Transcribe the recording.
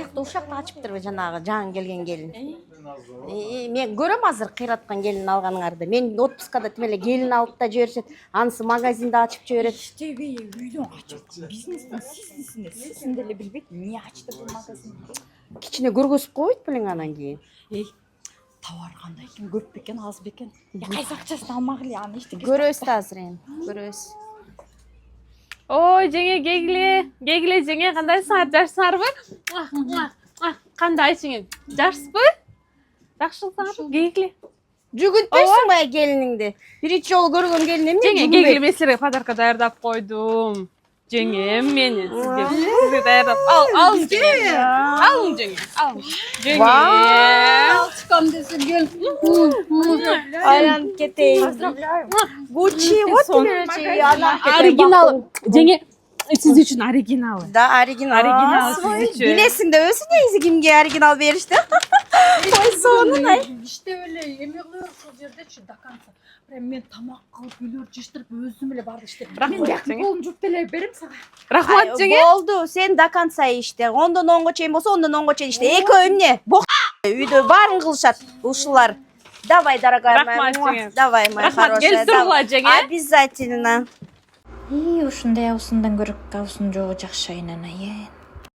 сыяктуу ушакты ачыптырбы жанагы жаңы келген келин? Мен көрөм азыр кыйраткан келин алганыңарды. Мен отпускада тим эле келин алып да жиберишет, анысы магазинди ачып жиберет. Иштебей үйдөн качып бизнестин сизин деле билбейт эмне ачты бул магазин. Кичине көргөзүп койбойт белең анан кийин. Товар кандай экен, көп бекен, аз бекен? Кайсы акчасын алмак эле аны иштеге. Көрөбүз да азыр эми, көрөбүз. Ой, жеңе кегиле жеңе кандайсыңар? Жакшысыңарбы? Кандай жеңе? Жакшысызбы? Жакшысыңарбы? Кегиле. Жүгүнтпөйсүң бай келиниңди. Биринчи жолу көргөн келиним Жеңе, кегиле мен силерге подарка даярдап койдум. Жеңем менин сизге даярдап. Ал жеңе. Алың жеңе. Ал. Жеңе. Алчкам десең кел. Айланып кетейин. Гуччи вот тебе Оригинал. Жеңе, сиз үчүн оригиналы. Да, оригинал. Оригинал сиз үчүн. Билесиң да өзү негизи кимге оригинал беришти? Ой, сонун ай. Иштеп эле эме кылып ушул жердечи до конца. Прям мен тамак кылып, үйлөр жыштырып, өзүм эле барды иштеп. Мен жакын колум жууп деле берем сага. Рахмат жеңе. Болду, сен до конца иште. 10дон 10го чейин болсо, 10дон 10го чейин иште. Экөө эмне? Үйдө баарын кылышат ушулар. Давай, дорогая моя. Рахмат жеңе. Давай, моя Рахмат, хорошая. келип тургула жеңе. Обязательно. Ушундай абысындан көрөк абысын жогу жакшы айнана.